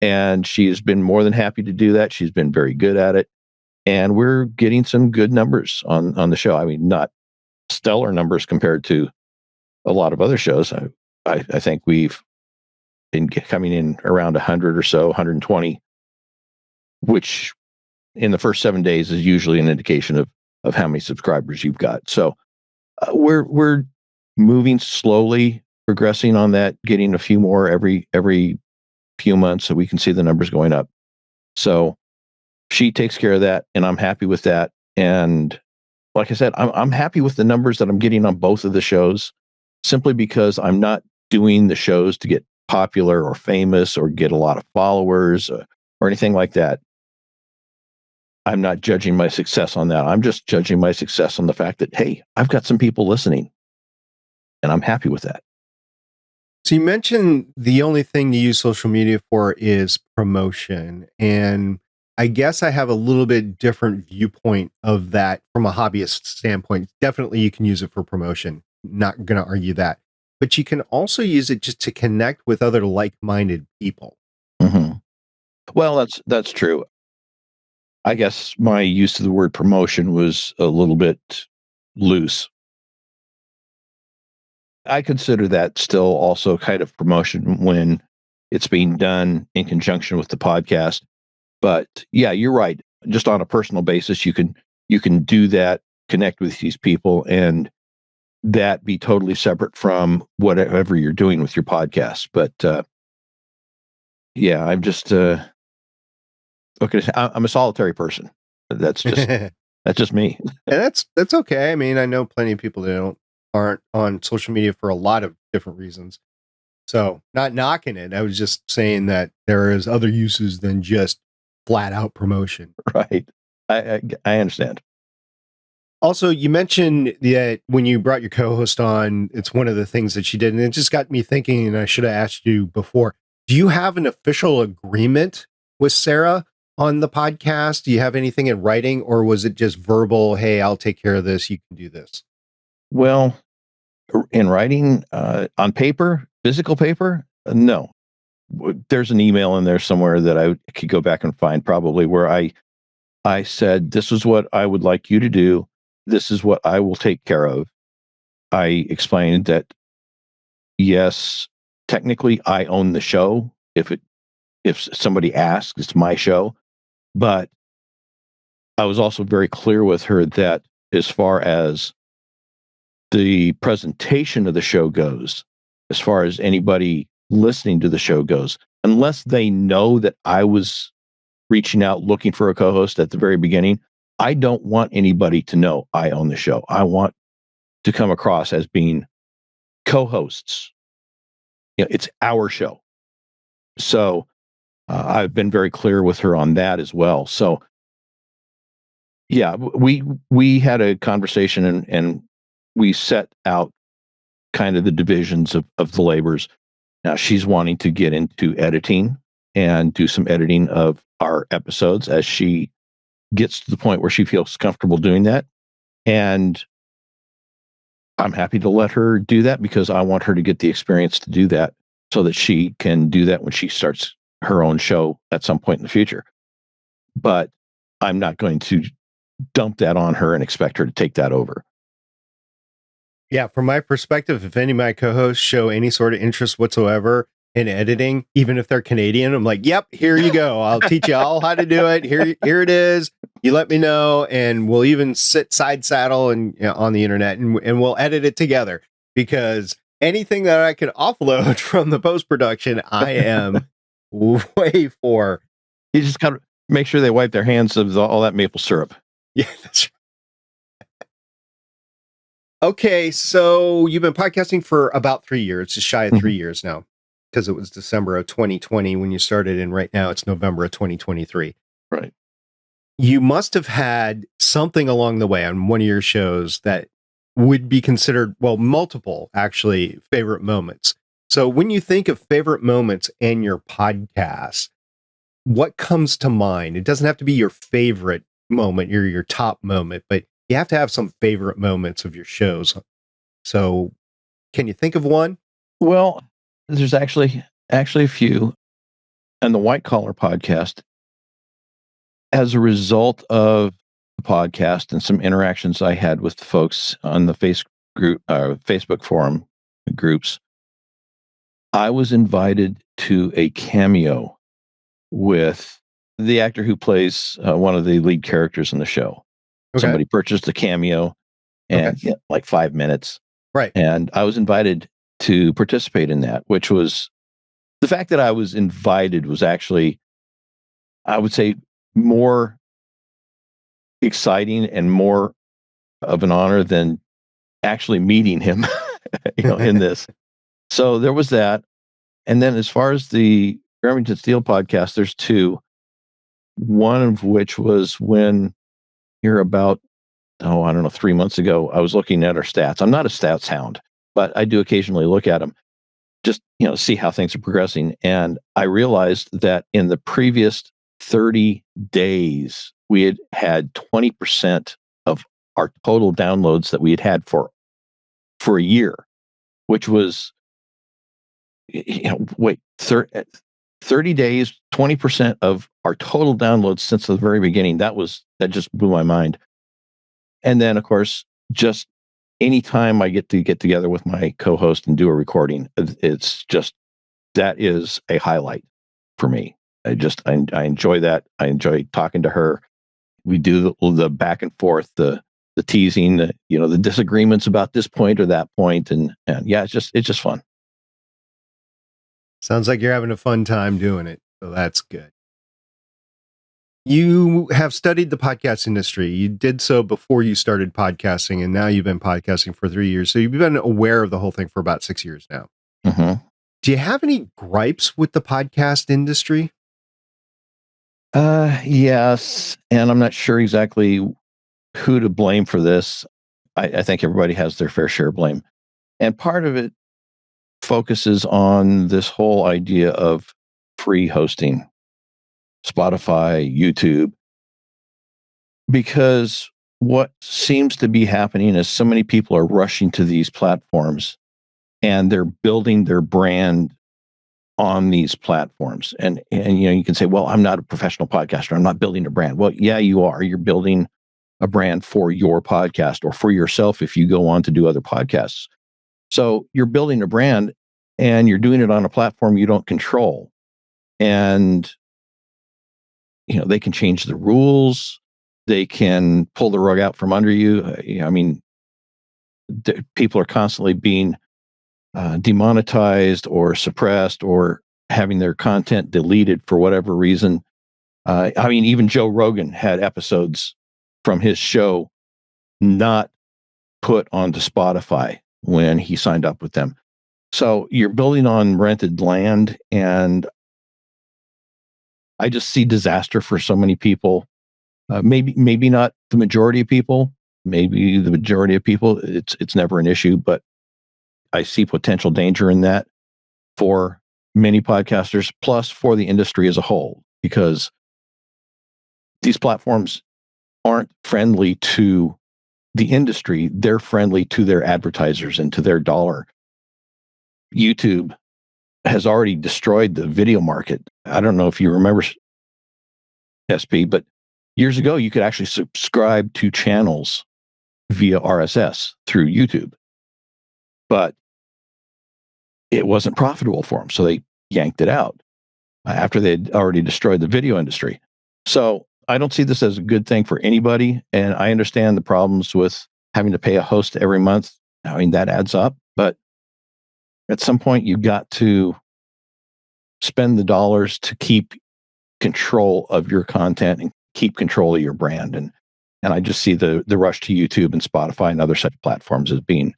And she's been more than happy to do that. She's been very good at it, and we're getting some good numbers on the show. I mean, not stellar numbers compared to a lot of other shows. I think we've been coming in around 100 or so, 120, which in the first 7 days is usually an indication of how many subscribers you've got. So we're moving slowly, progressing on that, getting a few more every few months so we can see the numbers going up. So she takes care of that, and I'm happy with that. And like I said, I'm happy with the numbers that I'm getting on both of the shows, simply because I'm not doing the shows to get popular or famous or get a lot of followers or anything like that. I'm not judging my success on that. I'm just judging my success on the fact that, hey, I've got some people listening, and I'm happy with that. So you mentioned the only thing you use social media for is promotion. And I guess I have a little bit different viewpoint of that from a hobbyist standpoint. Definitely you can use it for promotion. Not going to argue that. But you can also use it just to connect with other like-minded people. Mm-hmm. Well, that's true. I guess my use of the word promotion was a little bit loose. I consider that still also kind of promotion when it's being done in conjunction with the podcast. But yeah, you're right. Just on a personal basis, you can do that, connect with these people, and that be totally separate from whatever you're doing with your podcast. But yeah, I'm just I'm a solitary person. That's just me. And that's okay. I mean, I know plenty of people that aren't on social media for a lot of different reasons. So, not knocking it. I was just saying that there is other uses than just flat out promotion. Right. I understand. Also, you mentioned that when you brought your co-host on, it's one of the things that she did, and it just got me thinking, and I should have asked you before. Do you have an official agreement with Sarah on the podcast? Do you have anything in writing, or was it just verbal? Hey, I'll take care of this. You can do this. Well, in writing, on paper, physical paper, no. There's an email in there somewhere that I could go back and find, probably, where I said, this is what I would like you to do. This is what I will take care of. I explained that, yes, technically I own the show. If somebody asks, it's my show. But I was also very clear with her that as far as the presentation of the show goes, as far as anybody listening to the show goes, unless they know that I was reaching out looking for a co-host at the very beginning, I don't want anybody to know I own the show. I want to come across as being co-hosts. It's our show. So I've been very clear with her on that as well. So yeah, we had a conversation and we set out kind of the divisions of the labors. Now she's wanting to get into editing and do some editing of our episodes as she gets to the point where she feels comfortable doing that. And I'm happy to let her do that because I want her to get the experience to do that so that she can do that when she starts her own show at some point in the future. But I'm not going to dump that on her and expect her to take that over. Yeah, from my perspective, if any of my co-hosts show any sort of interest whatsoever in editing, even if they're Canadian, I'm like, yep, here you go. I'll teach you all how to do it. Here it is. You let me know, and we'll even sit side saddle and on the internet, and we'll edit it together. Because anything that I can offload from the post-production, I am way for. You just got to make sure they wipe their hands of all that maple syrup. Yeah, that's right. Okay, so you've been podcasting for about 3 years, just shy of 3 years now, because it was December of 2020 when you started, and right now it's November of 2023. Right. You must have had something along the way on one of your shows that would be considered, well, multiple actually, favorite moments. So when you think of favorite moments in your podcast, what comes to mind? It doesn't have to be your favorite moment or your top moment, but you have to have some favorite moments of your shows. So can you think of one? Well, there's actually a few. And the White Collar podcast, as a result of podcast and some interactions I had with the folks on the Facebook forum groups, I was invited to a cameo with the actor who plays one of the lead characters in the show. Okay. Somebody purchased a cameo and like 5 minutes. Right. And I was invited to participate in that, which was the fact that I was invited was actually, I would say, more exciting and more of an honor than actually meeting him, in this. So there was that. And then as far as the Remington Steele podcast, there's two. One of which was when you're about, 3 months ago, I was looking at our stats. I'm not a stats hound, but I do occasionally look at them, just, see how things are progressing. And I realized that in the previous 30 days, we had 20% of our total downloads that we had for a year, which was, 30 days, 20% of our total downloads since the very beginning. That just blew my mind. And then, of course, just anytime I get together with my co-host and do a recording, it's just, that is a highlight for me. I enjoy that. I enjoy talking to her. We do the back and forth, the teasing, the disagreements about this point or that point. And yeah, it's just fun. Sounds like you're having a fun time doing it. So that's good. You have studied the podcast industry. You did so before you started podcasting, and now you've been podcasting for 3 years. So you've been aware of the whole thing for about 6 years now. Mm-hmm. Do you have any gripes with the podcast industry? Yes. And I'm not sure exactly who to blame for this. I think everybody has their fair share of blame. And part of it focuses on this whole idea of free hosting, Spotify, YouTube, because what seems to be happening is so many people are rushing to these platforms and they're building their brand on these platforms. And you can say, well, I'm not a professional podcaster. I'm not building a brand. Well, yeah, you are. You're building a brand for your podcast or for yourself if you go on to do other podcasts. So you're building a brand and you're doing it on a platform you don't control. And they can change the rules. They can pull the rug out from under you. People are constantly being demonetized or suppressed or having their content deleted for whatever reason. Even Joe Rogan had episodes from his show not put onto Spotify when he signed up with them. So you're building on rented land, and I just see disaster for so many people. Maybe not the majority of people. Maybe the majority of people, it's never an issue, but I see potential danger in that for many podcasters, plus for the industry as a whole, because these platforms aren't friendly to the industry. They're friendly to their advertisers and to their dollar. YouTube has already destroyed the video market. I don't know if you remember, SP, but years ago, you could actually subscribe to channels via RSS through YouTube. But it wasn't profitable for them, so they yanked it out after they had already destroyed the video industry. So I don't see this as a good thing for anybody, and I understand the problems with having to pay a host every month. That adds up, but at some point you got to spend the dollars to keep control of your content and keep control of your brand. And I just see the rush to YouTube and Spotify and other such platforms as being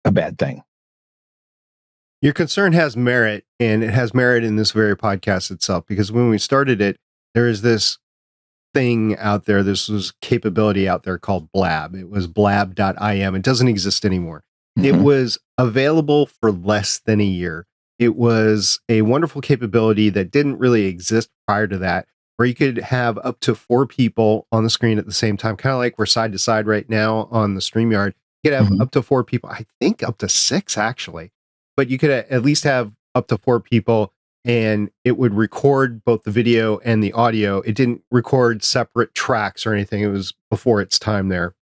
a bad thing. Your concern has merit, and it has merit in this very podcast itself, because when we started it, there is this thing out there, this was capability out there called Blab. It was blab.im. It doesn't exist anymore. Mm-hmm. It was available for less than a year. It was a wonderful capability that didn't really exist prior to that, where you could have up to 4 people on the screen at the same time, kind of like we're side to side right now on the StreamYard. You could have up to 4 people, I think up to 6 actually, but you could at least have up to 4 people and it would record both the video and the audio. It didn't record separate tracks or anything. It was before its time there.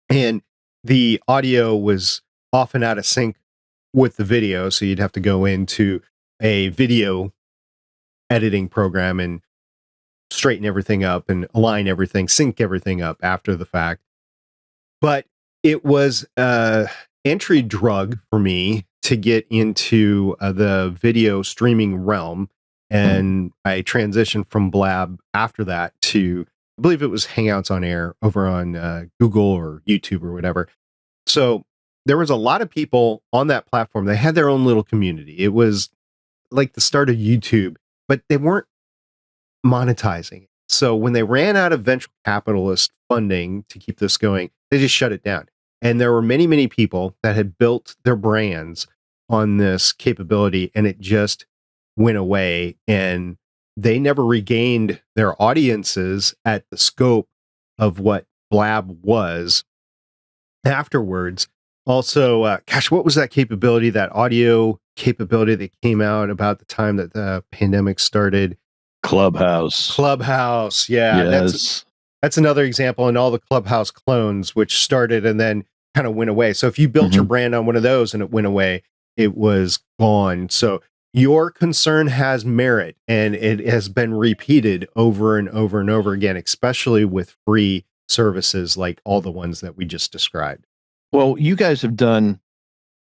And the audio was often out of sync with the video. So you'd have to go into a video editing program and straighten everything up and align everything, sync everything up after the fact. But it was a entry drug for me to get into the video streaming realm. And I transitioned from Blab after that to, I believe it was Hangouts on Air over on Google or YouTube or whatever. So there was a lot of people on that platform. They had their own little community. It was like the start of YouTube, but they weren't monetizing it. So when they ran out of venture capitalist funding to keep this going, they just shut it down. And there were many, many people that had built their brands on this capability, and it just went away. And they never regained their audiences at the scope of what Blab was afterwards. Also, gosh, what was that capability, that audio capability that came out about the time that the pandemic started? Clubhouse. Yeah. Yes. That's another example, and all the Clubhouse clones, which started and then kind of went away. So if you built your brand on one of those and it went away, it was gone. So your concern has merit, and it has been repeated over and over and over again, especially with free services like all the ones that we just described. Well, you guys have done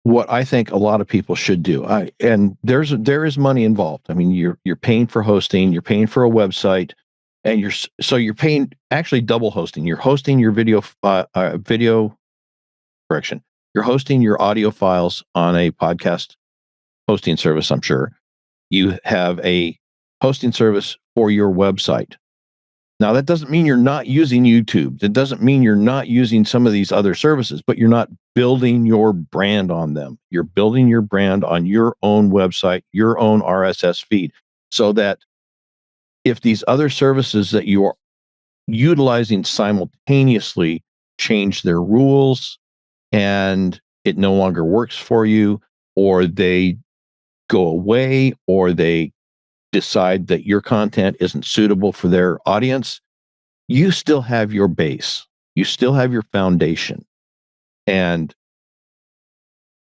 what I think a lot of people should do. And there is money involved. I mean, you're paying for hosting, you're paying for a website, and you're paying actually double hosting. You're hosting your video correction. You're hosting your audio files on a podcast hosting service, I'm sure. You have a hosting service for your website. Now, that doesn't mean you're not using YouTube. That doesn't mean you're not using some of these other services, but you're not building your brand on them. You're building your brand on your own website, your own RSS feed, so that if these other services that you are utilizing simultaneously change their rules and it no longer works for you, or they go away, or they decide that your content isn't suitable for their audience, you still have your base. You still have your foundation. And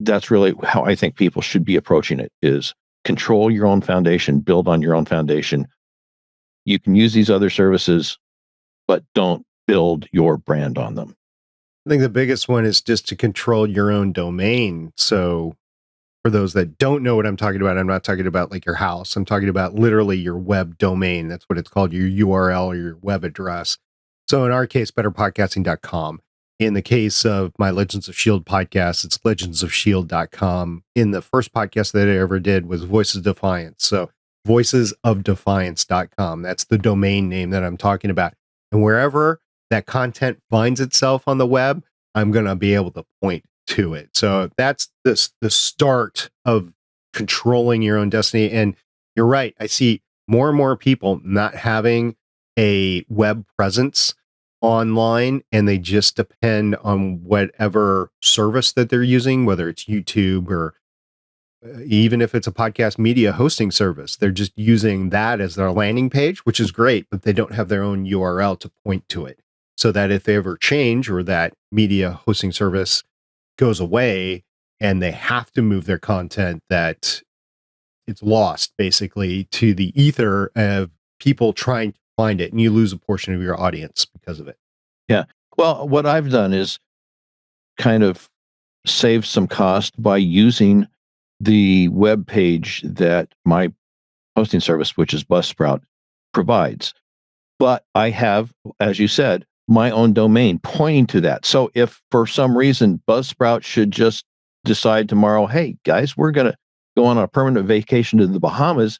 that's really how I think people should be approaching it, is control your own foundation, build on your own foundation. You can use these other services, but don't build your brand on them. I think the biggest one is just to control your own domain. So for those that don't know what I'm talking about, I'm not talking about like your house. I'm talking about literally your web domain. That's what it's called, your URL or your web address. So in our case, betterpodcasting.com. In the case of my Legends of S.H.I.E.L.D. podcast, it's legendsofshield.com. In the first podcast that I ever did was Voices of Defiance. So voicesofdefiance.com. That's the domain name that I'm talking about. And wherever that content finds itself on the web, I'm going to be able to point to it. So that's the start of controlling your own destiny. And you're right. I see more and more people not having a web presence online, and they just depend on whatever service that they're using, whether it's YouTube or even if it's a podcast media hosting service. They're just using that as their landing page, which is great, but they don't have their own URL to point to it. So that if they ever change, or that media hosting service goes away and they have to move their content, that it's lost basically to the ether of people trying to find it, and you lose a portion of your audience because of it. Yeah. Well, what I've done is kind of save some cost by using the web page that my hosting service, which is Buzzsprout, provides. But I have, as you said, my own domain pointing to that. So if for some reason Buzzsprout should just decide tomorrow, hey guys, we're going to go on a permanent vacation to the Bahamas,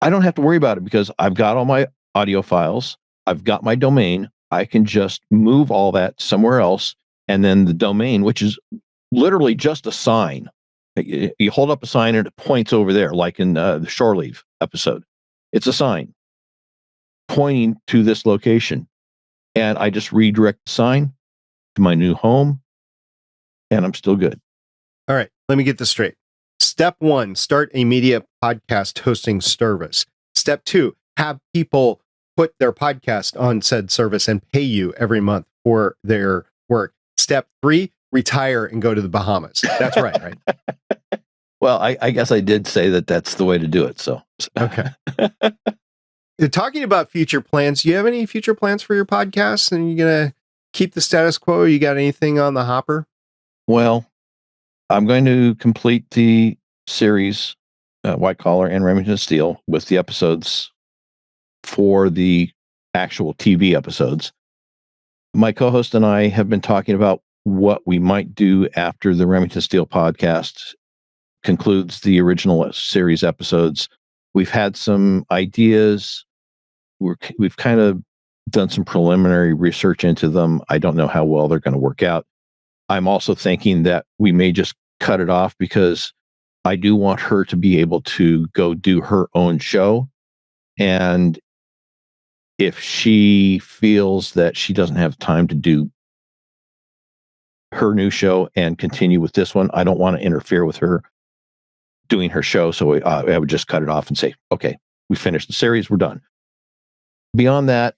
I don't have to worry about it, because I've got all my audio files, I've got my domain, I can just move all that somewhere else. And then the domain, which is literally just a sign, you hold up a sign and it points over there, like in the Shore Leave episode. It's a sign pointing to this location. And I just redirect the sign to my new home, and I'm still good. All right, let me get this straight. Step 1, start a media podcast hosting service. Step 2, have people put their podcast on said service and pay you every month for their work. Step 3, retire and go to the Bahamas. That's right? Well, I guess I did say that that's the way to do it. So, okay. Talking about future plans, do you have any future plans for your podcast? And you going to keep the status quo? You got anything on the hopper? Well, I'm going to complete the series, White Collar and Remington Steele, with the episodes for the actual TV episodes. My co-host and I have been talking about what we might do after the Remington Steele podcast concludes the original series episodes. We've had some ideas. We've kind of done some preliminary research into them. I don't know how well they're going to work out. I'm also thinking that we may just cut it off because I do want her to be able to go do her own show. And if she feels that she doesn't have time to do her new show and continue with this one, I don't want to interfere with her doing her show. So I would just cut it off and say, okay, we finished the series, we're done. Beyond that,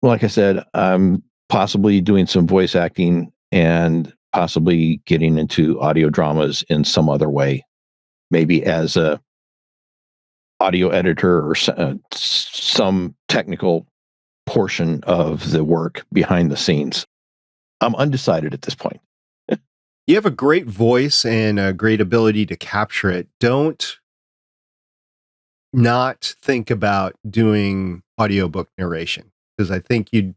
like I said, I'm possibly doing some voice acting and possibly getting into audio dramas in some other way, maybe as a audio editor or some technical portion of the work behind the scenes. I'm undecided at this point. You have a great voice and a great ability to capture it. Don't not think about doing audiobook narration, because I think you'd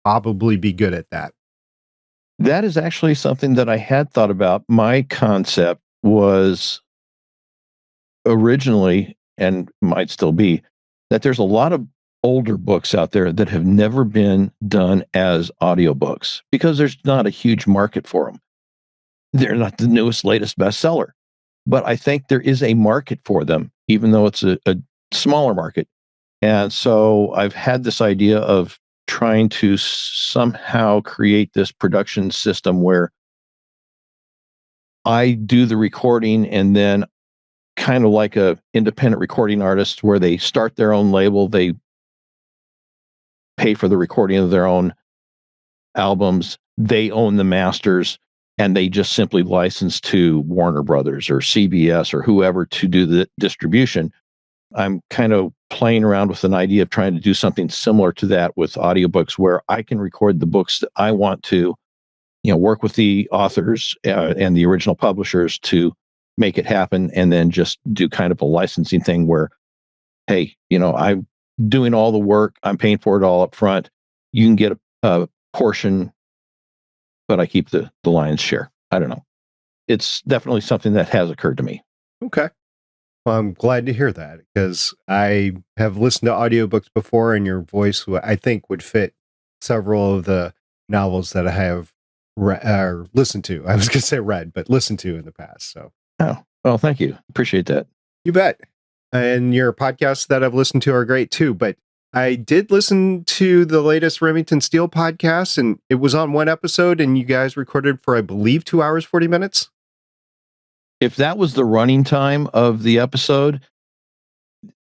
probably be good at that. That is actually something that I had thought about. My concept was originally, and might still be, that there's a lot of older books out there that have never been done as audiobooks because there's not a huge market for them. They're not the newest, latest bestseller. But I think there is a market for them, even though it's a smaller market. And so I've had this idea of trying to somehow create this production system where I do the recording and then kind of like a independent recording artist where they start their own label, they pay for the recording of their own albums, they own the masters, and they just simply license to Warner Brothers or CBS or whoever to do the distribution. I'm kind of playing around with an idea of trying to do something similar to that with audiobooks where I can record the books that I want to, work with the authors and the original publishers to make it happen, and then just do kind of a licensing thing where, hey, I'm doing all the work, I'm paying for it all up front. You can get a portion, but I keep the lion's share. I don't know. It's definitely something that has occurred to me. Okay. Well, I'm glad to hear that, because I have listened to audiobooks before, and your voice, I think, would fit several of the novels that I have listened to. I was going to say read, but listened to in the past. So, oh, well, thank you. Appreciate that. You bet. And your podcasts that I've listened to are great too. But I did listen to the latest Remington Steele podcast, and it was on one episode, and you guys recorded for, I believe, 2 hours, 40 minutes. If that was the running time of the episode,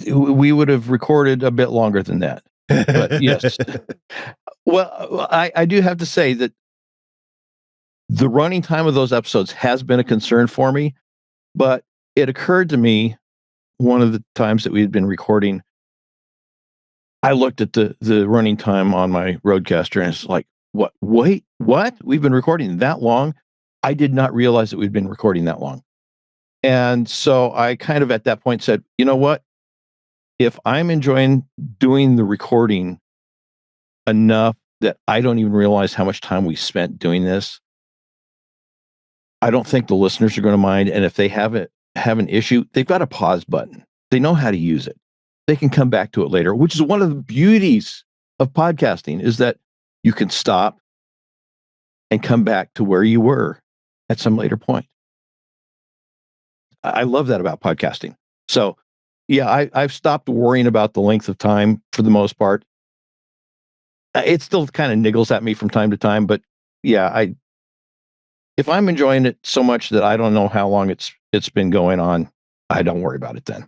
we would have recorded a bit longer than that. But yes. Well, I do have to say that the running time of those episodes has been a concern for me, but it occurred to me one of the times that we had been recording, I looked at the running time on my Rodecaster and it's like, what? Wait, what? We've been recording that long? I did not realize that we'd been recording that long. And so I kind of at that point said, you know what? If I'm enjoying doing the recording enough that I don't even realize how much time we spent doing this, I don't think the listeners are going to mind. And if they have an issue, they've got a pause button. They know how to use it. They can come back to it later, which is one of the beauties of podcasting, is that you can stop and come back to where you were at some later point. I love that about podcasting. So yeah, I've stopped worrying about the length of time for the most part. It still kind of niggles at me from time to time, but yeah, if I'm enjoying it so much that I don't know how long it's been going on, I don't worry about it then.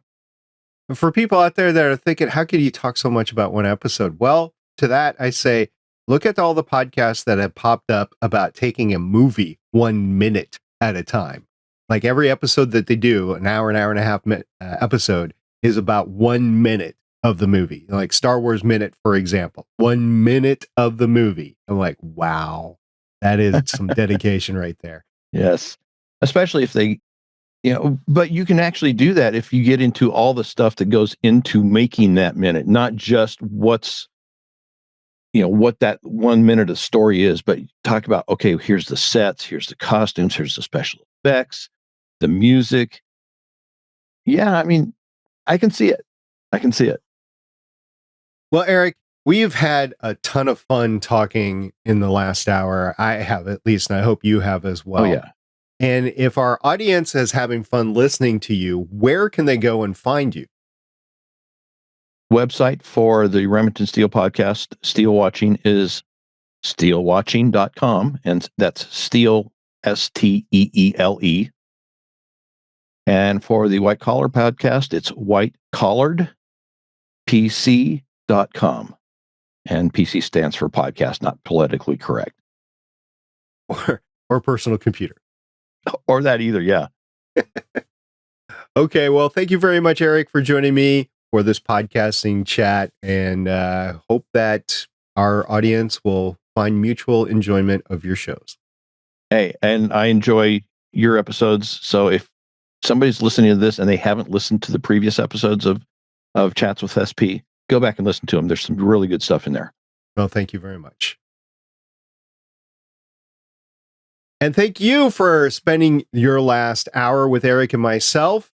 For people out there that are thinking, how could you talk so much about one episode? Well, to that, I say, look at all the podcasts that have popped up about taking a movie 1 minute at a time. Like every episode that they do, an hour and a half episode, is about 1 minute of the movie. Like Star Wars Minute, for example, 1 minute of the movie. I'm like, wow, that is some dedication right there. Yes. Especially if they, but you can actually do that if you get into all the stuff that goes into making that minute, not just what that 1 minute of story is, but talk about, okay, here's the sets, here's the costumes, here's the special effects, the music. Yeah, I mean, I can see it. Well, Eric, we've had a ton of fun talking in the last hour. I have, at least, and I hope you have as well. Oh, yeah. And if our audience is having fun listening to you, where can they go and find you? Website for the Remington Steele podcast, Steele Watching, is steelewatching.com, and that's Steele, Steele. And for the White Collar podcast, it's whitecollarpc.com. And PC stands for podcast, not politically correct. Or personal computer. Or that either, yeah. Okay, well, thank you very much, Eric, for joining me for this podcasting chat, and hope that our audience will find mutual enjoyment of your shows. Hey, and I enjoy your episodes, so if somebody's listening to this and they haven't listened to the previous episodes of Chats with SP, go back and listen to them. There's some really good stuff in there. Well, thank you very much. And thank you for spending your last hour with Eric and myself.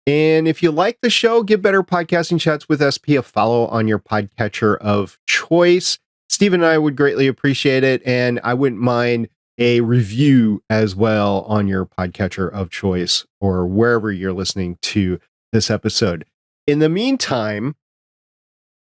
And if you like the show, give Better Podcasting Chats with SP a follow on your podcatcher of choice. Steve and I would greatly appreciate it. And I wouldn't mind a review as well on your podcatcher of choice or wherever you're listening to this episode. In the meantime,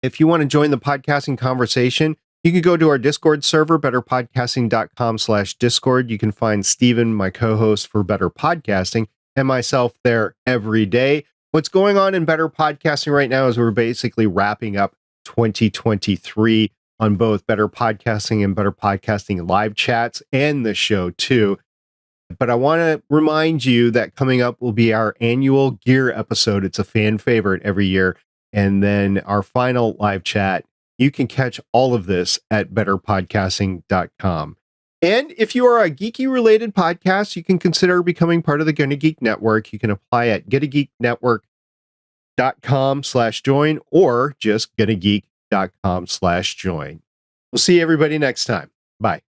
if you want to join the podcasting conversation, you can go to our Discord server, betterpodcasting.com/Discord. You can find Steven, my co-host for Better Podcasting, and myself there every day. What's going on in Better Podcasting right now is we're basically wrapping up 2023 on both Better Podcasting and Better Podcasting live chats and the show too. But I want to remind you that coming up will be our annual gear episode. It's a fan favorite every year. And then our final live chat. You can catch all of this at betterpodcasting.com. And if you are a geeky related podcast, you can consider becoming part of the Gonna Geek Network. You can apply at GetAGeekNetwork.com/join or just GetAGeek.com/join. We'll see everybody next time. Bye.